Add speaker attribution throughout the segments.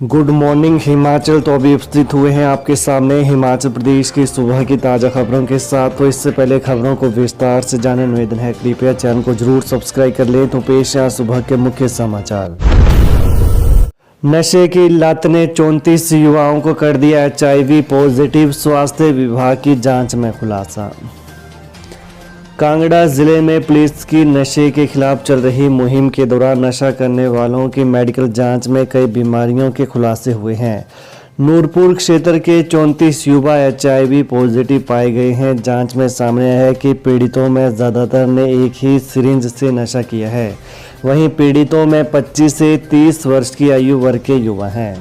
Speaker 1: Good morning Himachal. तो अभी उपस्थित हुए हैं आपके सामने हिमाचल प्रदेश की सुबह की ताज़ा खबरों के साथ। तो इससे पहले खबरों को विस्तार से जाने निवेदन है, कृपया चैनल को जरूर सब्सक्राइब कर लें। तो पेश है सुबह के मुख्य समाचार। नशे की लत ने 34 युवाओं को कर दिया HIV पॉजिटिव, स्वास्थ्य विभाग की जांच में खुलासा। कांगड़ा जिले में पुलिस की नशे के खिलाफ चल रही मुहिम के दौरान नशा करने वालों की मेडिकल जांच में कई बीमारियों के खुलासे हुए हैं। नूरपुर क्षेत्र के 34 युवा HIV पॉजिटिव पाए गए हैं। जांच में सामने आया है कि पीड़ितों में ज़्यादातर ने एक ही सिरिंज से नशा किया है। वहीं पीड़ितों में 25 से 30 वर्ष की आयु वर्ग के युवा हैं।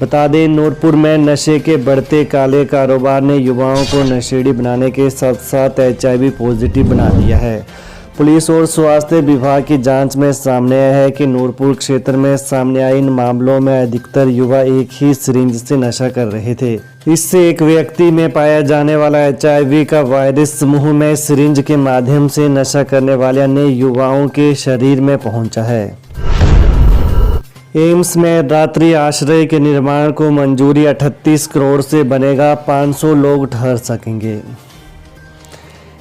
Speaker 1: बता दें, नूरपुर में नशे के बढ़ते काले कारोबार ने युवाओं को नशेड़ी बनाने के साथ साथ HIV पॉजिटिव बना दिया है। पुलिस और स्वास्थ्य विभाग की जांच में सामने आया है कि नूरपुर क्षेत्र में सामने आए इन मामलों में अधिकतर युवा एक ही सिरिंज से नशा कर रहे थे। इससे एक व्यक्ति में पाया जाने वाला HIV का वायरस मुंह में सिरिंज के माध्यम से नशा करने वाले अन्य युवाओं के शरीर में पहुंचा है। एम्स में रात्रि आश्रय के निर्माण को मंजूरी, 38 करोड़ से बनेगा, 500 लोग ठहर सकेंगे।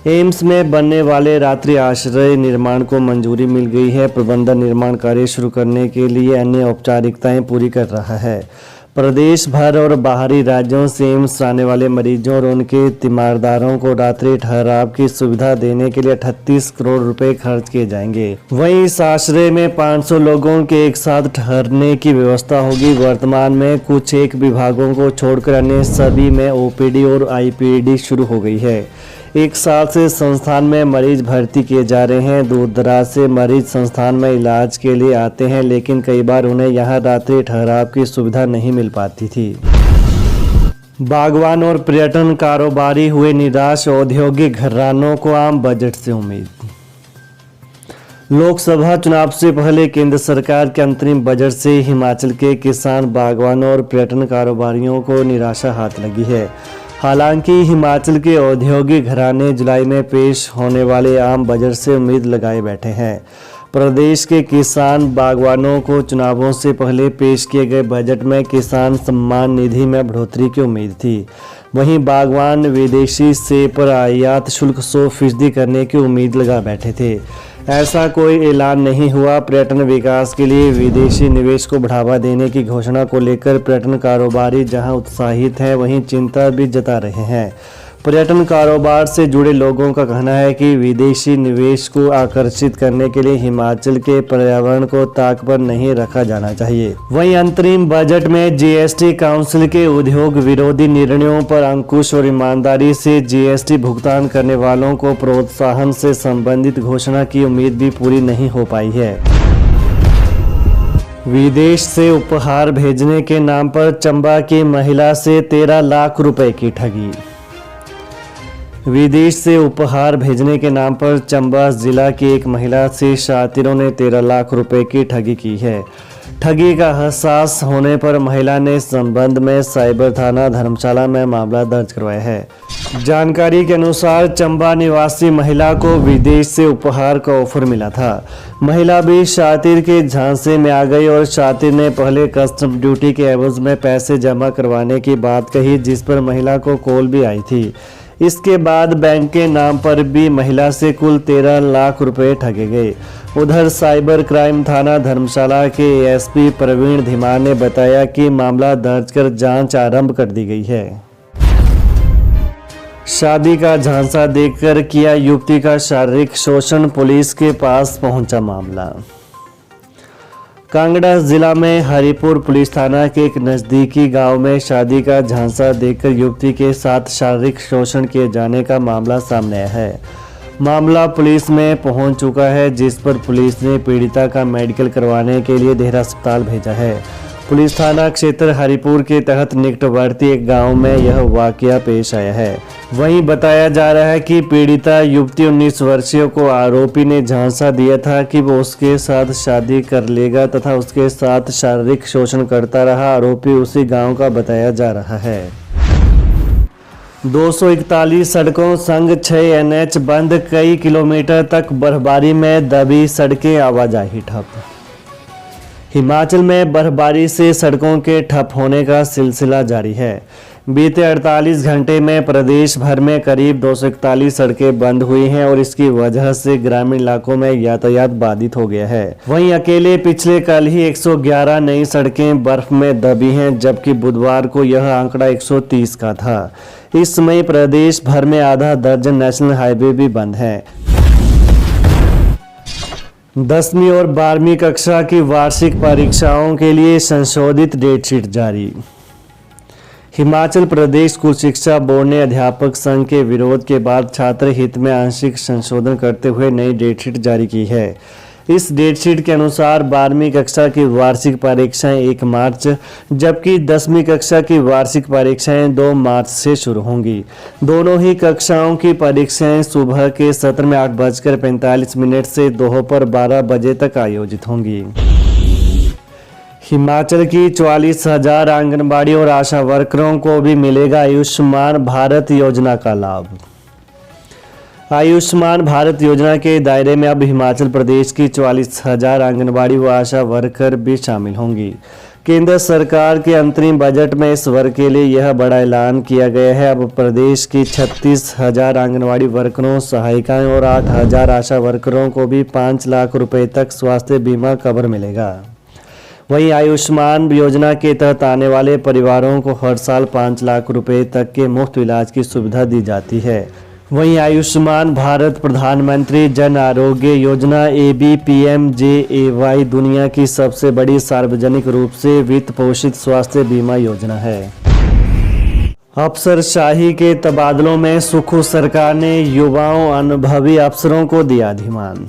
Speaker 1: एम्स में बनने वाले रात्रि आश्रय निर्माण को मंजूरी मिल गई है। प्रबंधन निर्माण कार्य शुरू करने के लिए अन्य औपचारिकताएं पूरी कर रहा है। प्रदेश भर और बाहरी राज्यों से एम्स आने वाले मरीजों और उनके तीमारदारों को रात्रि ठहराव की सुविधा देने के लिए 38 करोड़ रुपए खर्च किए जाएंगे। वहीं इस आश्रय में 500 लोगों के एक साथ ठहरने की व्यवस्था होगी। वर्तमान में कुछ एक विभागों को छोड़कर अन्य सभी में OPD और IPD शुरू हो गई है। एक साल से संस्थान में मरीज भर्ती किए जा रहे हैं। दूर दराज से मरीज संस्थान में इलाज के लिए आते हैं, लेकिन कई बार उन्हें यहां रात्रि ठहराव की सुविधा नहीं मिल पाती थी। बागवान और पर्यटन कारोबारी हुए निराश, औद्योगिक घरानों को आम बजट से उम्मीद। लोकसभा चुनाव से पहले केंद्र सरकार के अंतरिम बजट से हिमाचल के किसान, बागवानों और पर्यटन कारोबारियों को निराशा हाथ लगी है। हालांकि हिमाचल के औद्योगिक घराने जुलाई में पेश होने वाले आम बजट से उम्मीद लगाए बैठे हैं। प्रदेश के किसान बागवानों को चुनावों से पहले पेश किए गए बजट में किसान सम्मान निधि में बढ़ोतरी की उम्मीद थी। वहीं बागवान विदेशी सेब पर आयात शुल्क 100% करने की उम्मीद लगा बैठे थे। ऐसा कोई ऐलान नहीं हुआ। पर्यटन विकास के लिए विदेशी निवेश को बढ़ावा देने की घोषणा को लेकर पर्यटन कारोबारी जहां उत्साहित हैं, वहीं चिंता भी जता रहे हैं। पर्यटन कारोबार से जुड़े लोगों का कहना है कि विदेशी निवेश को आकर्षित करने के लिए हिमाचल के पर्यावरण को ताक पर नहीं रखा जाना चाहिए। वहीं अंतरिम बजट में GST काउंसिल के उद्योग विरोधी निर्णयों पर अंकुश और ईमानदारी से GST भुगतान करने वालों को प्रोत्साहन से संबंधित घोषणा की उम्मीद भी पूरी नहीं हो पाई है। विदेश से उपहार भेजने के नाम पर चंबा की महिला से 13 लाख रुपए की ठगी। विदेश से उपहार भेजने के नाम पर चंबा जिला की एक महिला से शातिरों ने 13 लाख रुपए की ठगी की है। ठगी का एहसास होने पर महिला ने संबंध में साइबर थाना धर्मशाला में मामला दर्ज करवाया है। जानकारी के अनुसार चंबा निवासी महिला को विदेश से उपहार का ऑफर मिला था। महिला भी शातिर के झांसे में आ गई और शातिर ने पहले कस्टम ड्यूटी के एवज में पैसे जमा करवाने की बात कही, जिस पर महिला को कॉल भी आई थी। इसके बाद बैंक के नाम पर भी महिला से कुल 13 लाख रुपए ठगे गए। उधर साइबर क्राइम थाना धर्मशाला के ASP प्रवीण धीमान ने बताया कि मामला दर्ज कर जांच आरंभ कर दी गई है। शादी का झांसा देकर किया युवती का शारीरिक शोषण, पुलिस के पास पहुंचा मामला। कांगड़ा जिला में हरिपुर पुलिस थाना के एक नज़दीकी गांव में शादी का झांसा देकर युवती के साथ शारीरिक शोषण किए जाने का मामला सामने आया है। मामला पुलिस में पहुंच चुका है, जिस पर पुलिस ने पीड़िता का मेडिकल करवाने के लिए देहरा अस्पताल भेजा है। पुलिस थाना क्षेत्र हरिपुर के तहत निकटवर्ती एक गांव में यह वाकया पेश आया है। वहीं बताया जा रहा है कि पीड़िता युवती 19 वर्षीय को आरोपी ने झांसा दिया था कि वो उसके साथ शादी कर लेगा तथा उसके साथ शारीरिक शोषण करता रहा। आरोपी उसी गांव का बताया जा रहा है। 241 सड़कों संग 6 NH बंद, कई किलोमीटर तक बर्फबारी में दबी सड़कें, आवाजाही ठप। हिमाचल में बर्फबारी से सड़कों के ठप होने का सिलसिला जारी है। बीते 48 घंटे में प्रदेश भर में करीब 241 सड़कें बंद हुई हैं और इसकी वजह से ग्रामीण इलाकों में यातायात बाधित हो गया है। वहीं अकेले पिछले कल ही 111 नई सड़कें बर्फ में दबी हैं, जबकि बुधवार को यह आंकड़ा 130 का था। इस समय प्रदेश भर में आधा दर्जन नेशनल हाईवे भी बंद हैं। 10वीं और 12वीं कक्षा की वार्षिक परीक्षाओं के लिए संशोधित डेटशीट जारी। हिमाचल प्रदेश स्कूल शिक्षा बोर्ड ने अध्यापक संघ के विरोध के बाद छात्र हित में आंशिक संशोधन करते हुए नई डेटशीट जारी की है। इस डेटशीट के अनुसार 12वीं कक्षा की वार्षिक परीक्षाएं 1 मार्च, जबकि 10वीं कक्षा की वार्षिक परीक्षाएं 2 मार्च से शुरू होंगी। दोनों ही कक्षाओं की परीक्षाएं सुबह के सत्र में 8:45 से दोपहर 12 बजे तक आयोजित होंगी। हिमाचल की 44,000 आंगनबाड़ी और आशा वर्करों को भी मिलेगा आयुष्मान भारत योजना का लाभ। आयुष्मान भारत योजना के दायरे में अब हिमाचल प्रदेश की 44,000 आंगनबाड़ी व आशा वर्कर भी शामिल होंगी। केंद्र सरकार के अंतरिम बजट में इस वर्ग के लिए यह बड़ा ऐलान किया गया है। अब प्रदेश की 36,000 आंगनबाड़ी वर्करों, सहायिकाएं और 8,000 आशा वर्करों को भी 5 लाख रुपए तक स्वास्थ्य बीमा कवर मिलेगा। वहीं आयुष्मान योजना के तहत आने वाले परिवारों को हर साल 5 लाख रुपए तक के मुफ्त इलाज की सुविधा दी जाती है। वहीं आयुष्मान भारत प्रधानमंत्री जन आरोग्य योजना ABPMJAY दुनिया की सबसे बड़ी सार्वजनिक रूप से वित्त पोषित स्वास्थ्य बीमा योजना है। अफसरशाही के तबादलों में सुखू सरकार ने युवाओं अनुभवी अफसरों को दिया अधिमान।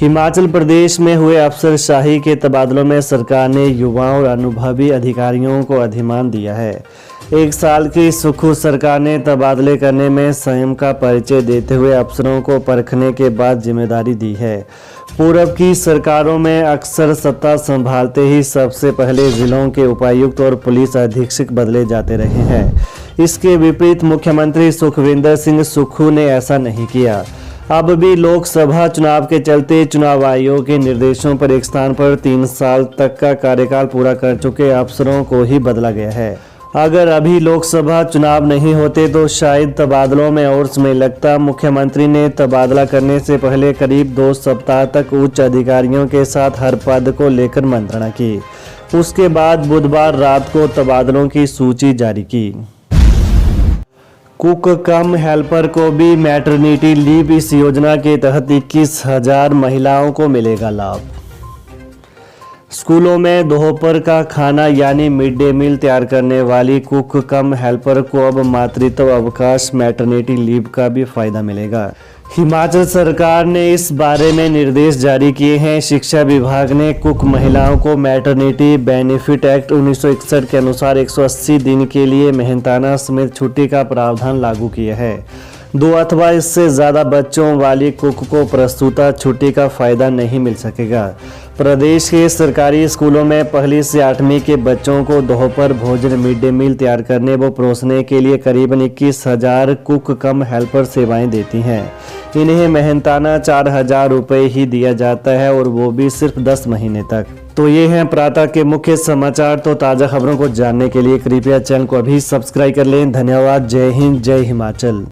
Speaker 1: हिमाचल प्रदेश में हुए अफसरशाही के तबादलों में सरकार ने युवाओं और अनुभवी अधिकारियों को अधिमान दिया है। 1 साल की सुखू सरकार ने तबादले करने में संयम का परिचय देते हुए अफसरों को परखने के बाद जिम्मेदारी दी है। पूर्व की सरकारों में अक्सर सत्ता संभालते ही सबसे पहले जिलों के उपायुक्त और पुलिस अधीक्षक बदले जाते रहे हैं। इसके विपरीत मुख्यमंत्री सुखविंदर सिंह सुक्खू ने ऐसा नहीं किया। अब भी लोकसभा चुनाव के चलते चुनाव आयोग के निर्देशों पर एक स्थान पर 3 साल तक का कार्यकाल पूरा कर चुके अफसरों को ही बदला गया है। अगर अभी लोकसभा चुनाव नहीं होते तो शायद तबादलों में और समय लगता। मुख्यमंत्री ने तबादला करने से पहले करीब 2 सप्ताह तक उच्च अधिकारियों के साथ हर पद को लेकर मंत्रणा की। उसके बाद बुधवार रात को तबादलों की सूची जारी की। कुक कम हेल्पर को भी मैटरनिटी लीव। इस योजना के तहत 21,000 महिलाओं को मिलेगा लाभ। स्कूलों में दोपहर का खाना यानी मिड डे मील तैयार करने वाली कुक कम हेल्पर को अब मातृत्व अवकाश मैटरनिटी लीव का भी फायदा मिलेगा। हिमाचल सरकार ने इस बारे में निर्देश जारी किए हैं। शिक्षा विभाग ने कुक महिलाओं को मैटरनिटी बेनिफिट एक्ट 1961 के अनुसार 180 दिन के लिए मेहनताना समेत छुट्टी का प्रावधान लागू किया है। 2 अथवा इससे ज़्यादा बच्चों वाली कुक को प्रस्तुता छुट्टी का फायदा नहीं मिल सकेगा। प्रदेश के सरकारी स्कूलों में 1ली से 8वीं के बच्चों को दोपहर भोजन मिड डे मील तैयार करने व परोसने के लिए करीबन 21,000 कुक कम हेल्पर सेवाएं देती हैं। इन्हें मेहनताना 4,000 रुपये ही दिया जाता है और वो भी सिर्फ 10 महीने तक। तो ये हैं प्रातः के मुख्य समाचार। तो ताज़ा खबरों को जानने के लिए कृपया चैनल को अभी सब्सक्राइब कर लें। धन्यवाद। जय हिंद, जय हिमाचल।